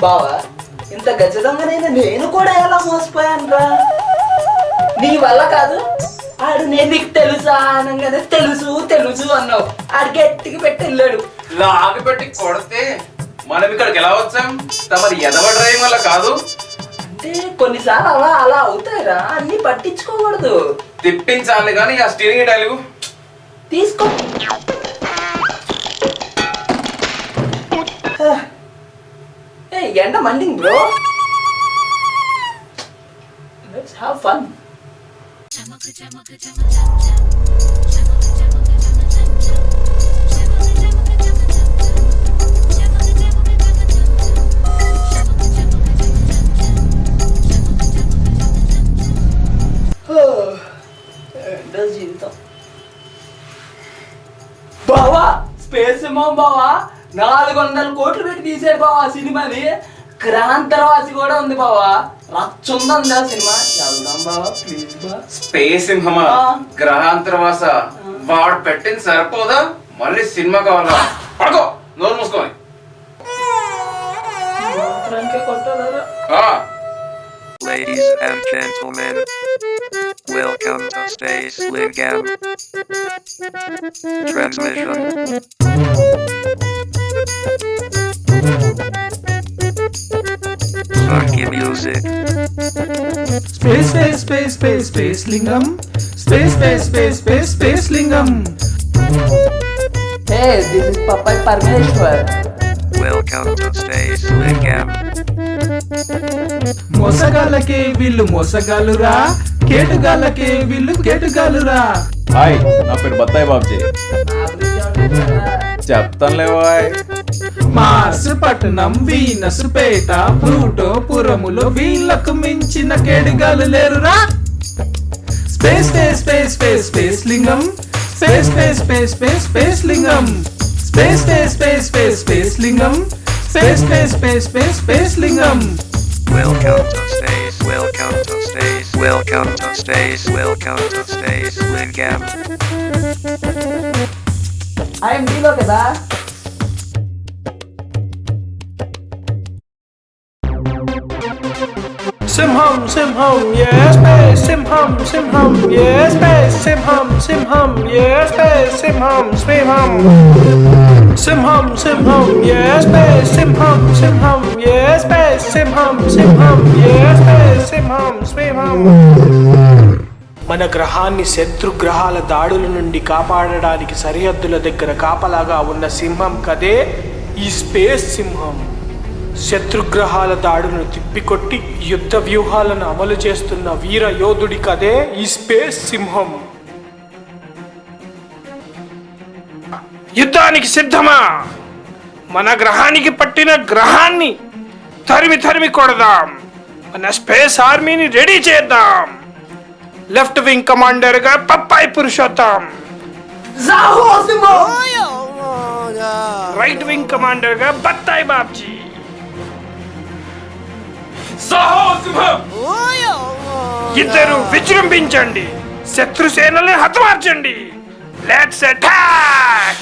బావా ఇంత ఖచ్చితంగానైనా నేను కూడా ఎలా మోసపోయాను రా. నీ వల్ల కాదు. ఆడు నేను నీకు తెలుసా అనగానే తెలుసు తెలుసు అన్నావు. ఆడు గట్టికి పెట్టి వెళ్ళాడు. లాగి పెట్టి కొడితే మనం ఇక్కడికి ఎలా వచ్చాం? తమరి ఎదవ డ్రైవింగ్ వల్ల కాదు. అంటే కొన్నిసార్లు అలా అలా అవుతాయిరా, అన్ని పట్టించుకోకూడదు. తిప్పించాలి కానీ ఆ స్టీరింగ్ డైలు తీసుకో. ఎండ మండింగ్ బ్రో. Let's have fun. జీవితం బావా, స్పేస్ సింహం బావా 400 కోట్లు పెట్టి తీసాడు బావా సినిమాని. క్రాంతరవాసి కూడా ఉంది బావా. రచ్చుందండి ఆ సినిమా. వెళ్దాం బావా ప్లీజ్ బా. స్పేస్ సింహమా గ్రహాంతరవాస వాడు పెట్టింది సరిపోదా? మళ్ళీ సినిమా కావాలా? పడుకో నోరు మూసుకొని. Ladies and gentlemen, welcome to Space Lingam Transmission. Funky music. Space, space, space, space, space lingam. Space, space, space, space, space lingam. Hey, this is Papai Parmeshwar. Welcome to Space Lingam. మోసగాళ్ళకి వీళ్ళు మోసగాళ్ళురా, కేటుగాళ్ళకి వీళ్ళు కేటుగాళ్ళురా. Hi, నా పేరు బత్తాయి బాబ్జీ. చెప్తానులే bye. Mars పట్టణం, Venus పేట, Pluto పురములో వీళ్ళకు మించిన కేటుగాళ్ళు లేరురా. Space space space space space Lingam. Space space space space space Lingam. Space space space space space Lingam. Space space space space space Lingam. Welcome to Space, welcome to Space, welcome to Space, welcome to Space Lingam. I'm డీలో కదా. సింహం సింహం yes space సింహం సింహం yes space సింహం సింహం yes space సింహం సింహం సింహం సింహం yes space సింహం సింహం yes space సింహం సింహం yes space సింహం సింహం. మన గ్రహాన్ని శత్రుగ్రహాల దాడుల నుండి కాపాడడానికి సరిహద్దుల దగ్గర కాపలాగా ఉన్న సింహం కదే ఈ స్పేస్ సింహం. శత్రుగ్రహాల దాడులను తిప్పికొట్టి యుద్ధ వ్యూహాలను అమలు చేస్తున్న వీర యోధుడి కదే ఈ స్పేస్ సింహం. యుద్ధానికి సిద్ధమా? మన గ్రహానికి పట్టిన గ్రహాన్ని తరిమి తరిమి కొడదాం. మన స్పేస్ ఆర్మీని రెడీ చేద్దాం. లెఫ్ట్ వింగ్ కమాండర్ గా Pappayi Purushottam, right wing commander గా బత్తాయి బాబ్జీ. ఇద్దరు విజృంభించండి, శత్రు సేనల్ని హతమార్చండి. Let's attack.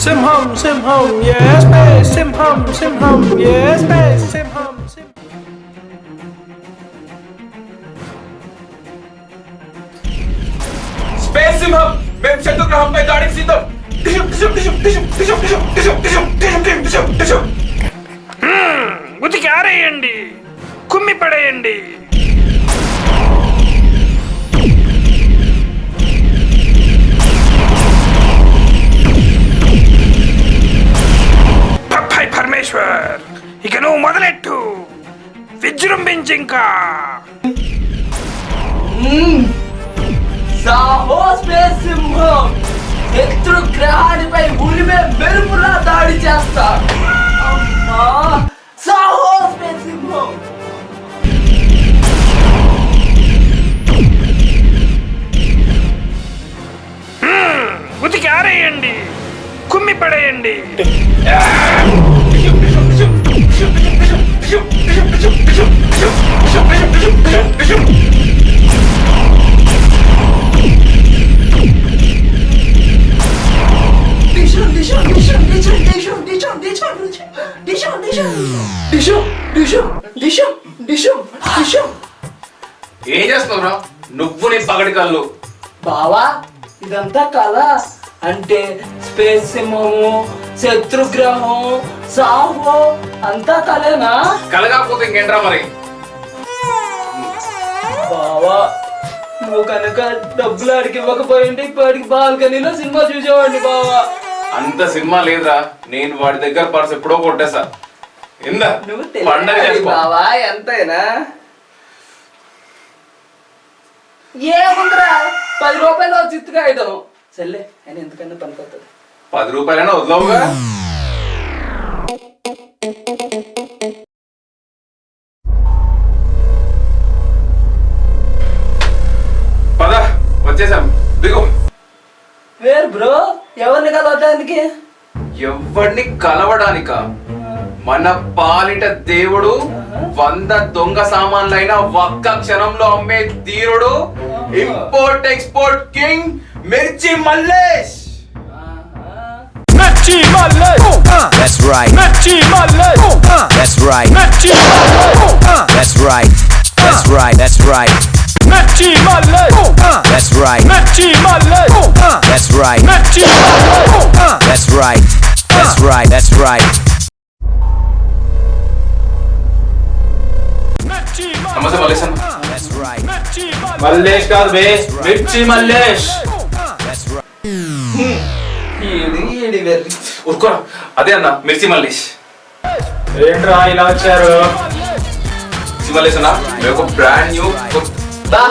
సింహం సింహం yes space సింహం సింహం yes space సింహం సింహం. స్పేస్ సింహం మేము శత్రుగ్రహంపై దాడికి సిద్ధం. ఉతికి ఆరేయండి, కుమ్మి పడేయండి. పప్పాయి పరమేశ్వర్, ఇక నువ్వు మొదలెట్టు. విజృంభించింకా. సాహో స్పేస్ సింహం శత్రు గ్రహానిపై ఉరిమే మెరుపులా దాడి చేస్తా. సాహో స్పేస్ సింహం. ఉతికి ఆరేయండి, కుమ్మి పడేయండి. నువ్వు నీ పగడి కళ్ళు. బావా ఇదంతా కళ అంటే స్పేస్ సింహము, శత్రుగ్రహం, సాహో అంతా కళేనా? కలగాకపోతే ఇంకేంట్రా మరి? బావా నువ్వు కనుక డబ్బులు ఆడికి ఇవ్వకపోయింటే ఇప్పటికి బాల్కనీలో సినిమా చూసేవాడిని బావా. అంత సినిమా లేదురా, నేను వాడి దగ్గర పర్స్ ఎప్పుడో కొట్టేసా. ఇందా నువ్వు పండగ తెలియదు చేసుకో. బావా ఎంతైనా ఏముందిరా 10 రూపాయలు చిత్తుగా ఐటమ్ సర్లే ఆయన ఎందుకన్నా పనికొస్తుంది. 10 రూపాయలైనా వదలవుగా. పద వచ్చేసాం, దిగు. వేరు బ్రో ఎవరిని కలవటానికి? ఎవరిని కలవడానిక? మన పాలిట దేవుడు 100 దొంగ సామాన్లైన ఒక్క క్షణంలో అమ్మే తీరుడు, ఇంపోర్ట్ ఎక్స్పోర్ట్ కింగ్ మిర్చి Mallesh. Mirchi Mallesh. That's right. Mirchi Mallesh. That's right. Mirchi Mallesh. That's right. That's right. That's right. Mirchi Mallesh. That's right. Mirchi Mallesh. That's right. Mirchi Mallesh. That's right. That's right. That's right. Mirchi నమస్తే మల్లేష్ అన్న. That's right. Mallesh. Mallesh కాదు బే, మిర్చి Mallesh. That's right. ఈడి వెర్రి. ఊరుకోరా, అదే అన్న మిర్చి మల్లేష్. ఏంట్రా ఇలా వచ్చారు? మిర్చి మల్లేష్ అన్న, మేము ఒక బ్రాండ్ న్యూ బా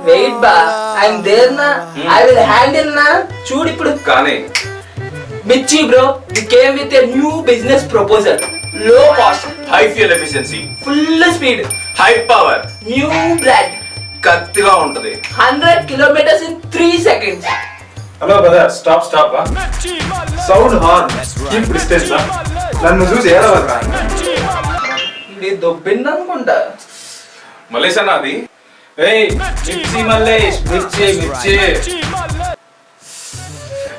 వెయిట్ బా ఐఎమ్ దేర్ నా ఐ విల్ హ్యాండిల్ నా. చూడు ఇప్పుడు కానీ Mirchi bro we came with a new business proposal. Low cost, high fuel efficiency, full speed, high power, new brand, కత్తిగా ఉంటది. 100 kilometers in 3 seconds. Hello brother, stop stop. Sound horn, keep distance. నన్ను చూసి ఏడవద్దా? ఇది దొబ్బింది అనుకుంటా. మల్లేష్ అన్న అది ఏయ్ మిర్చి మల్లేష్, మిర్చి మిర్చి.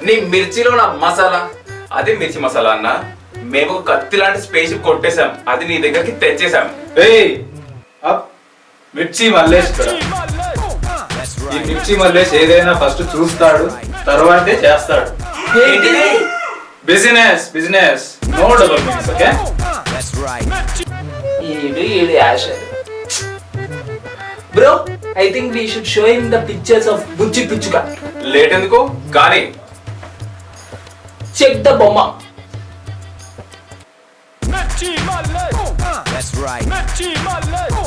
నీ మిర్చిలో నా మసాలా, అదే మిర్చి మసాలా అన్న. మేము కత్తి లాంటి స్పేస్ కొట్టేశాం, అది నీ దగ్గరికి తెచ్చేసాం. ఏయ్ అప్, మిర్చి మల్లేష్ ఇక్కడ. ఈ మిర్చి మల్లేష్ ఏదైనా ఫస్ట్ చూస్తాడు, తర్వాతే చేస్తాడు. ఏంటిది? Business business, no double meanings. Okay? That's right. ఈడు Yash. Bro I think we should show him the pictures of బుజ్జి పిచ్చుక. లేట్ ఎందుకు కానీ చెక్ ద బొమ్మ. Mirchi Mallesh. That's right. Mirchi Mallesh.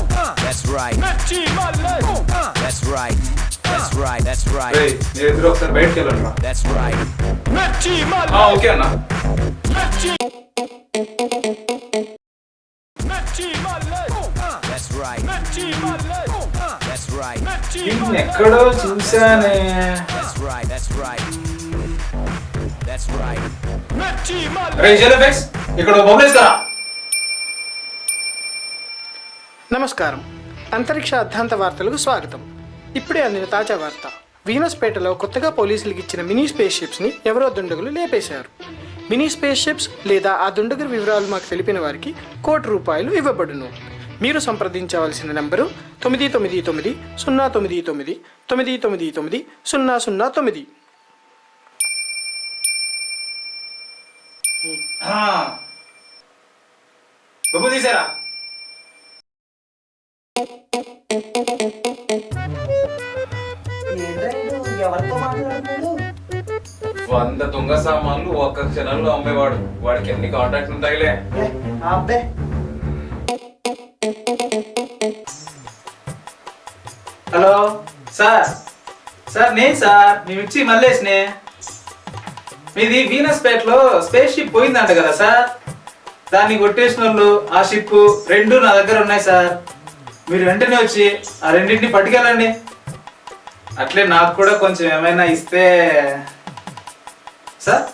That's right. Mirchi Mallesh. That's right. That's right. That's right. ఏయ్ మీరు ఇద్దరు ఒకసారి బయటకు వెళ్ళండి. That's right. Mirchi ఆ, Mallesh. ఓకే అన్న. Mirchi. Mirchi Mallesh. That's right. Mirchi Mallesh. That's right. Mirchi దీన్ని ఎక్కడో చూసానే. That's right. That's right. That's right. Mirchi Mallesh. రే జెలఫెక్స్, ఇక్కడ బొమ్మలేస్ కదా. నమస్కారం, అంతరిక్ష అర్ధాంత వార్తలకు స్వాగతం. ఇప్పుడే అందిన తాజా వార్త. వీనస్పేటలో కొత్తగా పోలీసులకు ఇచ్చిన మినీ స్పేస్ షిప్స్ని ఎవరో దుండగులు లేపేశారు. మినీ స్పేస్ షిప్స్ లేదా ఆ దుండగుల వివరాలు మాకు తెలిపిన వారికి ₹1,00,00,000 ఇవ్వబడును. మీరు సంప్రదించవలసిన నెంబరు 999-099-999-009. బొమ్మ తీసారా? ఎవరితో మాట్లాడుతున్నాడు? 100 దొంగ సామాన్లు ఒక్క క్షణంలో అమ్మేవాడు. వాడికి ఎన్ని కాంటాక్ట్ ఉంటాయిలే. అబ్బే హలో సార్, సార్ నేను సార్ మీ మిర్చి మల్లేష్నే. మీది వీనస్పేటలో స్పేస్ షిప్ పోయిందంట కదా సార్. దాన్ని కొట్టేసిన వాళ్ళు, ఆ షిప్ రెండు నా దగ్గర ఉన్నాయి సార్. మీరు వెంటనే వచ్చి ఆ రెండింటిని పట్టుకెళ్ళండి. అట్లే నాకు కూడా కొంచెం ఏమైనా ఇస్తే sir.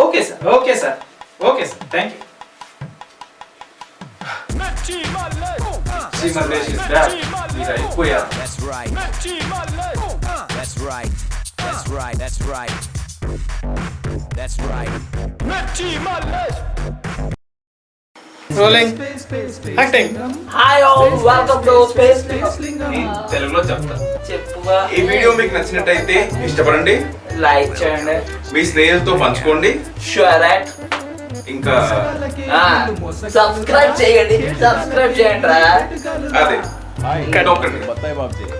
Okay sir, okay sir, okay sir, thank you. Mirchi Mallesh. మిర్చి మల్లేష్ ఇస్ బ్యాక్. మీరు అయిపోయారు. That's right. Mirchi Mallesh. That's right. That's right. That's right. That's right. Mirchi Mallesh. Rolling acting. Hi all welcome to space తెలుగులో చెప్తా. చెప్పుగా ఈ video మీకు నచ్చినట్టయితే ఇష్టపడండి, like చేయండి, మీ స్నేహితులతో పంచుకోండి, షేర్ ఇట్, ఇంకా సబ్స్క్రైబ్ చేయండి రా. అదే నొక్కండి.